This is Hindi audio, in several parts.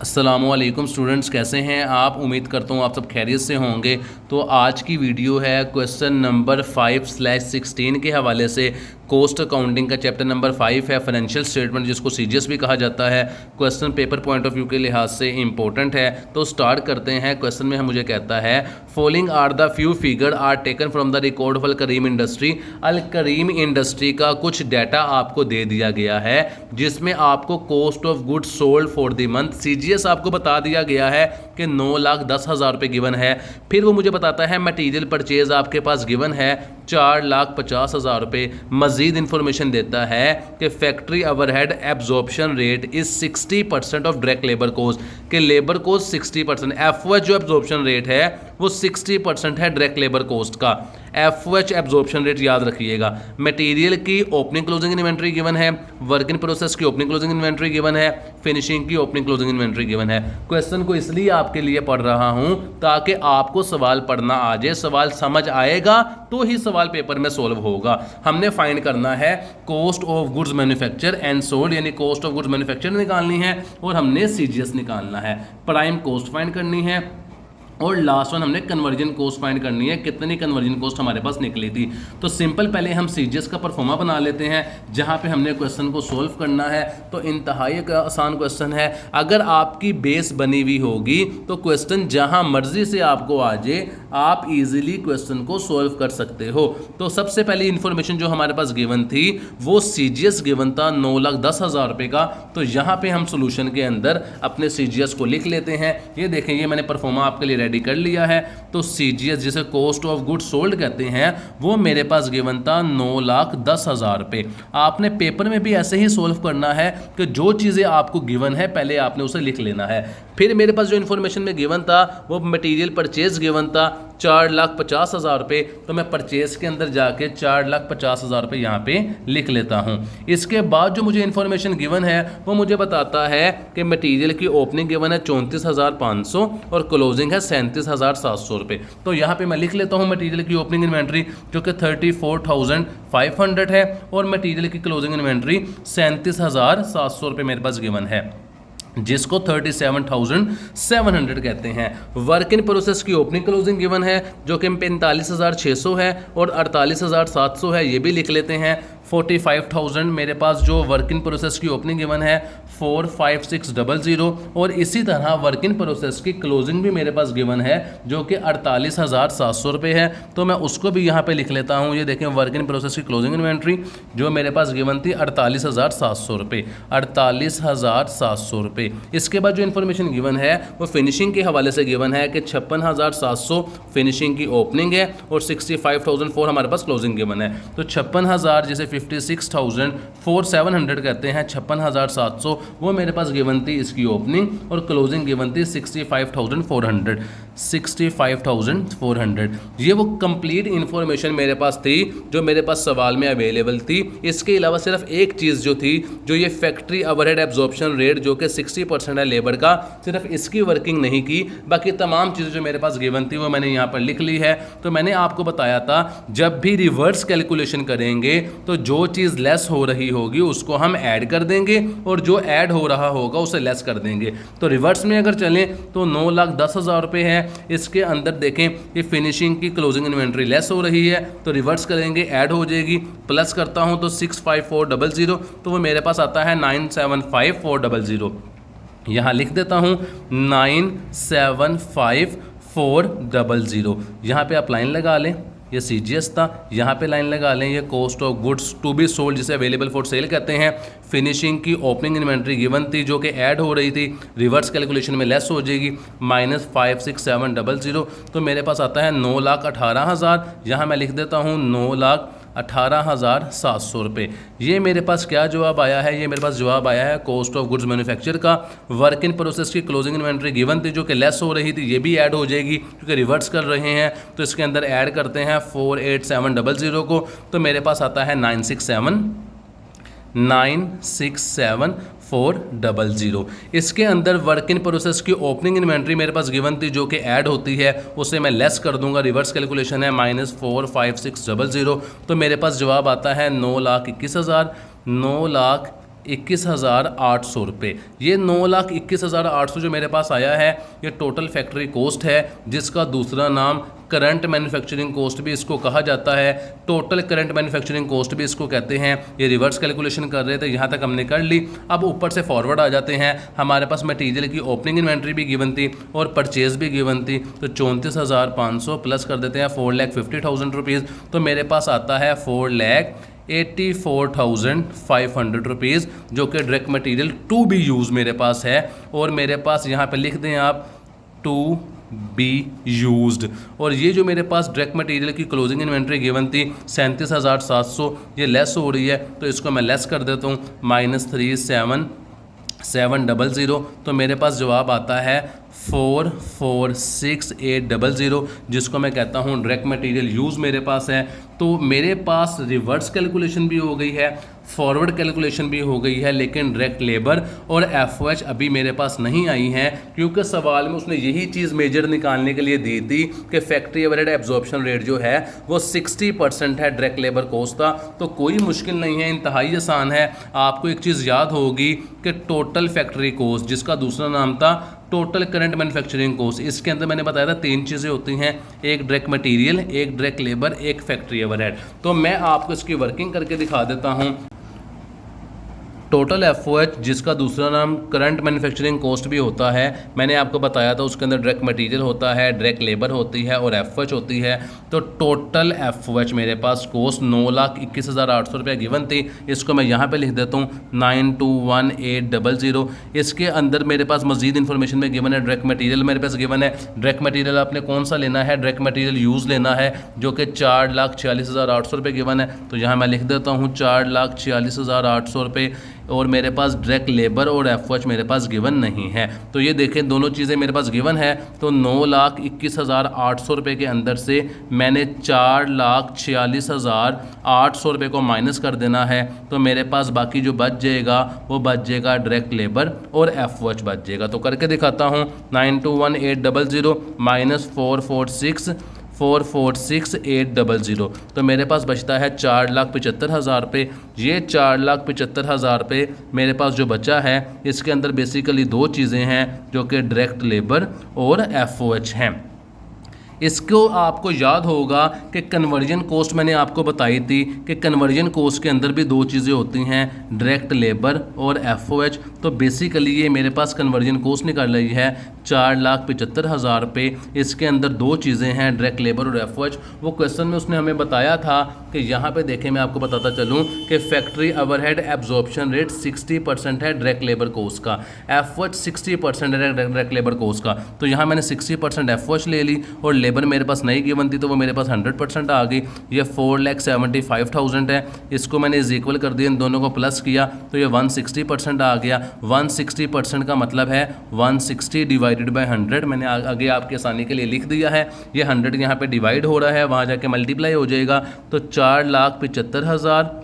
अस्सलामुअलैकुम स्टूडेंट्स, कैसे हैं आप। उम्मीद करता हूँ आप सब खैरियत से होंगे। तो आज की वीडियो है क्वेश्चन नंबर 5/16 के हवाले से। कॉस्ट अकाउंटिंग का चैप्टर नंबर 5 है, फाइनेंशियल स्टेटमेंट, जिसको सीजीएस भी कहा जाता है। Question paper point of view के लिहाज से इंपॉर्टेंट है। तो स्टार्ट करते हैं। क्वेश्चन में हम मुझे कहता है following are the few figure are taken from the record of Al Karim industry. Al Karim industry का कुछ डाटा आपको दे दिया गया है, जिसमें आपको cost of goods sold for the month CGS आपको बता दिया गया है कि 9,10,000 रुपये गिवन है। फिर वो मुझे बताता है मटीरियल परचेज आपके पास गिवन है 4,50,000 रुपये। मजीद इंफॉर्मेशन देता है कि factory overhead absorption rate is 60% of direct labour cost, के लेबर कॉस्ट 60%। एफओएच जो एब्जॉर्प्शन रेट है वो 60% है डायरेक्ट लेबर कॉस्ट का। एफओएच एब्जॉर्प्शन रेट याद रखिएगा। मटेरियल की ओपनिंग क्लोजिंग इन्वेंट्री गिवन है, वर्क इन प्रोसेस की ओपनिंग क्लोजिंग इन्वेंट्री गिवन है, फिनिशिंग की ओपनिंग क्लोजिंग इन्वेंट्री गिवन है। क्वेश्चन को इसलिए आपके लिए पढ़ रहा हूं ताकि आपको सवाल पढ़ना आ जाए, सवाल समझ आएगा तो ही सवाल पेपर में सोल्व होगा। हमने फाइंड करना है cost of goods manufacture and sold, यानी कॉस्ट ऑफ गुड्स मैन्युफैक्चर निकालनी है, और हमने सीजीएस निकालना है। प्राइम कॉस्ट फाइंड करनी है, और लास्ट वन हमने कन्वर्जन कॉस्ट फाइंड करनी है, कितनी कन्वर्जन कॉस्ट हमारे पास निकली थी। तो सिंपल पहले हम सीजीएस का परफॉर्मा बना लेते हैं, जहां पे हमने क्वेश्चन को सोल्व करना है। तो इंतहाई आसान क्वेश्चन है। अगर आपकी बेस बनी हुई होगी तो क्वेश्चन जहां मर्जी से आपको आ जाए, आप इजीली क्वेश्चन को सोल्व कर सकते हो। तो सबसे पहली इंफॉर्मेशन जो हमारे पास गिवन थी वो सीजीएस गिवन था 9,10,000 रुपये का। तो यहाँ पे हम सोल्यूशन के अंदर अपने सीजीएस को लिख लेते हैं। ये देखें, ये मैंने परफॉर्मा आपके लिए रेडी कर लिया है। तो सीजीएस जिसे कॉस्ट ऑफ गुड्स सोल्ड कहते हैं, वो मेरे पास गिवन था 9,10,000 रुपये। आपने पेपर में भी ऐसे ही सोल्व करना है कि जो चीज़ें आपको गिवन है पहले आपने उसे लिख लेना है। फिर मेरे पास जो इन्फॉर्मेशन में गिवन था वो मटेरियल परचेज गिवन था 4,50,000 रुपये। तो मैं परचेज के अंदर जाके 4,50,000 रुपये यहाँ पे लिख लेता हूँ। इसके बाद जो मुझे इन्फॉर्मेशन गिवन है वो मुझे बताता है कि मटेरियल की ओपनिंग गिवन है 34,500 और क्लोजिंग है 37,700 रुपये। तो यहाँ पे मैं लिख लेता हूँ मटेरियल की ओपनिंग इन्वेंट्री जो कि 34,500 है, और मटेरियल की क्लोजिंग इन्वेंट्री 37,700 रुपये मेरे पास गिवन है, जिसको 37,700 कहते हैं। वर्क इन प्रोसेस की ओपनिंग क्लोजिंग गिवन है जो कि 45,600 है और 48,700 है, ये भी लिख लेते हैं। 45,000 मेरे पास जो वर्क इन प्रोसेस की ओपनिंग गिवन है 45600, और इसी तरह वर्क इन प्रोसेस की क्लोजिंग भी मेरे पास गिवन है जो कि 48,700 रुपये है। तो मैं उसको भी यहाँ पे लिख लेता हूँ। ये देखें, वर्क इन प्रोसेस की क्लोजिंग इन्वेंट्री जो मेरे पास गिवन थी 48,700 रुपये, 48,700 रुपये। इसके बाद जो इन्फॉर्मेशन गिवन है वो फिनिशिंग के हवाले से गिवन है कि 56,700 फिनिशिंग की ओपनिंग है और 65,004 हमारे पास क्लोजिंग गिवन है। तो 56,000 जिसे 56,700 कहते हैं, 56,700 वो मेरे पास गिवन थी इसकी ओपनिंग, और क्लोजिंग गिवन थी 65,400, 65,400। ये वो कंप्लीट इंफॉर्मेशन मेरे पास थी जो मेरे पास सवाल में अवेलेबल थी। इसके अलावा सिर्फ एक चीज़ जो थी, जो ये फैक्ट्री ओवरहेड एब्जॉर्प्शन रेट जो कि 60% है लेबर का, सिर्फ इसकी वर्किंग नहीं की, बाकी तमाम चीज़ें जो मेरे पास गिवन थी वो मैंने यहाँ पर लिख ली है। तो मैंने आपको बताया था जब भी रिवर्स कैलकुलेशन करेंगे तो जो चीज़ लेस हो रही होगी उसको हम ऐड कर देंगे, और जो ऐड हो रहा होगा उसे लेस कर देंगे। तो रिवर्स में अगर चलें तो 9,10,000 रुपये है। इसके अंदर देखें कि फिनिशिंग की क्लोजिंग इन्वेंट्री लेस हो रही है, तो रिवर्स करेंगे, ऐड हो जाएगी। प्लस करता हूं तो 65400, तो वो मेरे पास आता है 975,400। यहाँ लिख देता हूं 975,400। यहाँ पे आप लाइन लगा लें, ये सीजीएस था, यहाँ पे लाइन लगा लें, ये cost of goods to be sold जिसे अवेलेबल फॉर सेल कहते हैं। फिनिशिंग की ओपनिंग इन्वेंट्री गिवन थी जो कि ऐड हो रही थी, रिवर्स कैलकुलेशन में लेस हो जाएगी, -56,700। तो मेरे पास आता है 9,18,000। यहाँ मैं लिख देता हूँ 9,18,700 रुपये। ये मेरे पास क्या जवाब आया है? ये मेरे पास जवाब आया है कॉस्ट ऑफ गुड्स मैन्युफैक्चर का। वर्क इन प्रोसेस की क्लोजिंग इन्वेंट्री गिवन थी जो कि लेस हो रही थी, ये भी ऐड हो जाएगी क्योंकि रिवर्स कर रहे हैं। तो इसके अंदर ऐड करते हैं 48,700 को, तो मेरे पास आता है 967,400। इसके अंदर वर्क इन प्रोसेस की ओपनिंग इन्वेंट्री मेरे पास गिवन थी जो कि ऐड होती है, उसे मैं लेस कर दूंगा, रिवर्स कैलकुलेशन है -45600। तो मेरे पास जवाब आता है 9,21,000, 21,800 रुपये। ये 9,21,800 जो मेरे पास आया है ये टोटल फैक्ट्री कॉस्ट है, जिसका दूसरा नाम करंट मैन्युफैक्चरिंग कॉस्ट भी इसको कहा जाता है, टोटल करंट मैन्युफैक्चरिंग कॉस्ट भी इसको कहते हैं। ये रिवर्स कैलकुलेशन कर रहे थे, यहाँ तक हमने कर ली। अब ऊपर से फॉरवर्ड आ जाते हैं। हमारे पास मटेरियल की ओपनिंग इन्वेंट्री भी गिवन थी और परचेज भी गिवन थी, तो 34,500 प्लस कर देते हैं 4,50,000 रुपीज़, तो मेरे पास आता है 4,84,500 रुपीज़, जो कि direct material to be use मेरे पास है। और मेरे पास यहाँ पे लिख दें आप टू बी यूज्ड। और ये जो मेरे पास डायरेक्ट मटेरियल की क्लोजिंग इन्वेंट्री गिवन थी 37,700, ये लेस हो रही है, तो इसको मैं लेस कर देता हूँ -37700, तो मेरे पास जवाब आता है 446,800, जिसको मैं कहता हूँ डायरेक्ट मटेरियल यूज़ मेरे पास है। तो मेरे पास रिवर्स कैलकुलेशन भी हो गई है, फॉरवर्ड कैलकुलेशन भी हो गई है, लेकिन डायरेक्ट लेबर और एफओएच अभी मेरे पास नहीं आई हैं, क्योंकि सवाल में उसने यही चीज़ मेजर निकालने के लिए दी थी कि फैक्ट्री ओवरहेड एब्जॉर्प्शन रेट जो है वो 60% है डायरेक्ट लेबर कॉस्ट का। तो कोई मुश्किल नहीं है, इंतहाई आसान है। आपको एक चीज़ याद होगी कि टोटल फैक्ट्री कॉस्ट, जिसका दूसरा नाम था टोटल करंट मैन्युफैक्चरिंग कॉस्ट, इसके अंदर मैंने बताया था 3 चीज़ें होती हैं, एक डायरेक्ट मटेरियल, एक डायरेक्ट लेबर, एक फैक्ट्री ओवरहेड। तो मैं आपको इसकी वर्किंग करके दिखा देता हूं। टोटल एफओएच, जिसका दूसरा नाम करंट मैन्युफैक्चरिंग कॉस्ट भी होता है, मैंने आपको बताया था उसके अंदर डायरेक्ट मटेरियल होता है, डायरेक्ट लेबर होती है और एफओएच होती है। तो टोटल एफओएच मेरे पास कॉस्ट 9,21,800 रुपये गिवन थी, इसको मैं यहाँ पे लिख देता हूँ 921800। इसके अंदर मेरे पास मजीद इन्फॉर्मेशन में गिवन है, डायरेक्ट मटेरियल मेरे पास गिवन है। डायरेक्ट मटेरियल आपने कौन सा लेना है, डायरेक्ट मटेरियल यूज़ लेना है, जो कि 4,46,800 रुपये गिवन है, तो यहाँ मैं लिख देता हूँ 4,46,800 रुपये। और मेरे पास डायरेक्ट लेबर और एफओएच मेरे पास गिवन नहीं है। तो ये देखें, दोनों चीज़ें मेरे पास गिवन है, तो 9,21,800 रुपये के अंदर से मैंने 4,46,800 रुपये को माइनस कर देना है, तो मेरे पास बाकी जो बच जाएगा वो बच जाएगा डायरेक्ट लेबर और एफओएच बच जाएगा। तो करके दिखाता हूँ 921800 माइनस 446,800, तो मेरे पास बचता है 4,75,000 रुपये। ये 4,75,000 रुपये मेरे पास जो बचा है, इसके अंदर बेसिकली 2 चीज़ें हैं, जो कि डायरेक्ट लेबर और एफओएच हैं। इसको आपको याद होगा कि कन्वर्जन कॉस्ट मैंने आपको बताई थी कि कन्वर्जन कॉस्ट के अंदर भी 2 चीज़ें होती हैं, डायरेक्ट लेबर और एफओएच। तो बेसिकली ये मेरे पास कन्वर्जन कॉस्ट निकल रही है 4,75,000 रुपये। इसके अंदर 2 चीज़ें हैं, डायरेक्ट लेबर और एफओएच। वो क्वेश्चन में उसने हमें बताया था कि यहाँ पे देखें, मैं आपको बताता चलूँ कि फैक्ट्री ओवरहेड एब्जॉर्प्शन रेट 60% है डायरेक्ट लेबर कॉस्ट का, एफओएच 60% है डायरेक्ट लेबर कॉस्ट का। तो यहाँ मैंने 60% एफओएच ले ली और लेबर मेरे पास नहीं गिवन थी, तो वो मेरे पास 100% आ गई। ये 4,75,000 है, इसको मैंने इज इक्वल कर दिया, इन दोनों को प्लस किया तो ये 160% आ गया। 160% का मतलब है 160 डिवाइडेड बाय 100। मैंने आगे आपकी आसानी के लिए लिख दिया है, ये 100 यहाँ पे डिवाइड हो रहा है, वहाँ जाके मल्टीप्लाई हो जाएगा, तो 4,75,000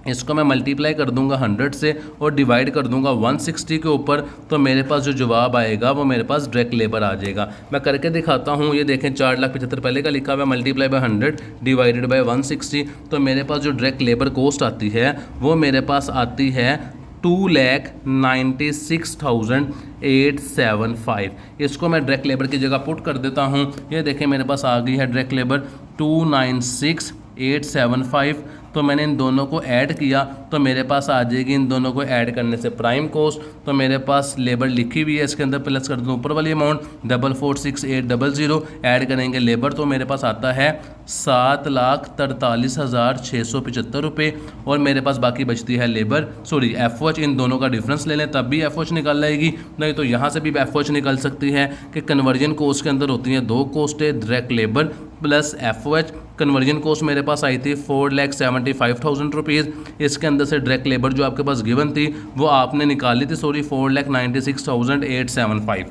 इसको मैं मल्टीप्लाई कर दूंगा 100 से और डिवाइड कर दूंगा 160 के ऊपर, तो मेरे पास जो जवाब आएगा वो मेरे पास डायरेक्ट लेबर आ जाएगा। मैं करके दिखाता हूँ, ये देखें 4,75,000 पहले का लिखा हुआ है, मल्टीप्लाई बाय 100 डिवाइडेड बाय 160, तो मेरे पास जो डायरेक्ट लेबर कॉस्ट आती है वो मेरे पास आती है 2,96,875। इसको मैं डायरेक्ट लेबर की जगह पुट कर देता हूँ। ये देखें मेरे पास आ गई है डायरेक्ट लेबर 2,96,875। तो मैंने इन दोनों को ऐड किया तो मेरे पास आ जाएगी, इन दोनों को ऐड करने से प्राइम कॉस्ट। तो मेरे पास लेबर लिखी हुई है, इसके अंदर प्लस कर दूँ ऊपर वाली अमाउंट 446,800, ऐड करेंगे लेबर तो मेरे पास आता है 7,43,675 रुपये। और मेरे पास बाकी बचती है लेबर, सॉरी एफओएच। इन दोनों का डिफरेंस ले लें तब भी एफओएच निकल जाएगी, नहीं तो यहाँ से भी एफओएच निकल सकती है कि कन्वर्जन कॉस्ट के अंदर होती हैं 2 कॉस्टें, direct labour plus FOH. Conversion cost मेरे पास आई थी 4,75,000 रुपीज़। इसके अंदर से डायरेक्ट लेबर जो आपके पास गिवन थी वो आपने निकाली थी, सॉरी 4,96,875।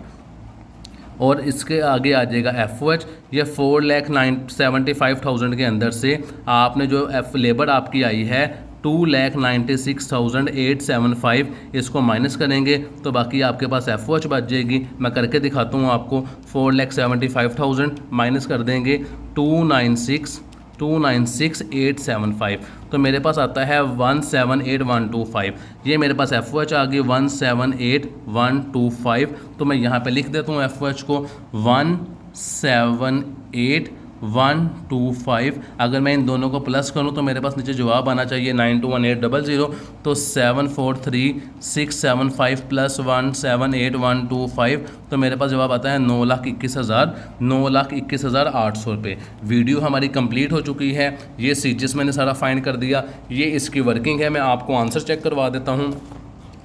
और इसके आगे आ जाएगा एफओएच। ये 4,75,000 के अंदर से आपने जो लेबर आपकी आई है 2,96,875, इसको माइनस करेंगे तो बाकी आपके पास एफओएच बच जाएगी। मैं करके दिखाता हूँ आपको। 4,75,000 माइनस कर देंगे 296,875, तो मेरे पास आता है 178125। ये मेरे पास एफ ओ एच आ गई 178125। तो मैं यहाँ पे लिख देता हूँ एफ ओ एच को 178125। अगर मैं इन दोनों को प्लस करूं तो मेरे पास नीचे जवाब आना चाहिए 921800। तो 743675 प्लस 178125, तो मेरे पास जवाब आता है 9,21,800 रुपये। वीडियो हमारी कंप्लीट हो चुकी है। ये सीजीएस मैंने सारा फाइंड कर दिया, ये इसकी वर्किंग है। मैं आपको आंसर चेक करवा देता हूँ।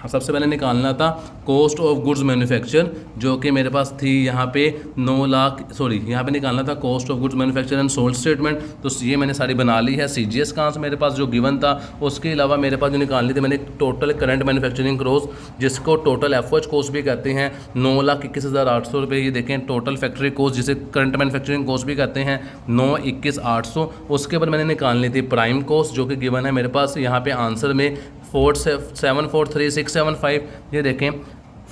सबसे पहले निकालना था कॉस्ट ऑफ गुड्स मैन्युफैक्चर, जो कि मेरे पास थी यहाँ पे 9 लाख, सॉरी यहाँ पे निकालना था cost of goods manufacture and sold statement. तो ये मैंने सारी बना ली है। सीजीएस का आंसर मेरे पास जो गिवन था, उसके अलावा मेरे पास जो निकालनी थी मैंने टोटल करंट मैन्युफैक्चरिंग कॉस्ट, जिसको टोटल एफओएच कॉस्ट भी कहते हैं, 9,21,800 रुपये। ये देखें टोटल फैक्ट्री कॉस्ट, जिसे करंट मैन्युफैक्चरिंग कॉस्ट भी कहते हैं, 9,21,800। उसके बाद मैंने निकालनी थी प्राइम कॉस्ट, जो कि गिवन है मेरे पास यहाँ पे आंसर में 473675। ये देखें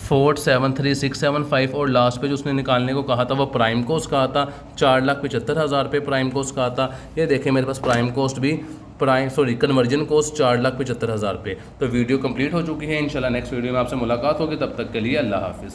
473675, और लास्ट पे जो उसने निकालने को कहा था वो प्राइम कॉस्ट कहा था, 4,75,000 रुपये प्राइम कॉस्ट कहा था। ये देखें मेरे पास प्राइम कॉस्ट भी कन्वर्जन कॉस्ट 4,75,000 रुपये। तो वीडियो कंप्लीट हो चुकी है। इंशाल्लाह नेक्स्ट वीडियो में आपसे मुलाकात होगी। तब तक के लिए अल्लाह हाफिज़।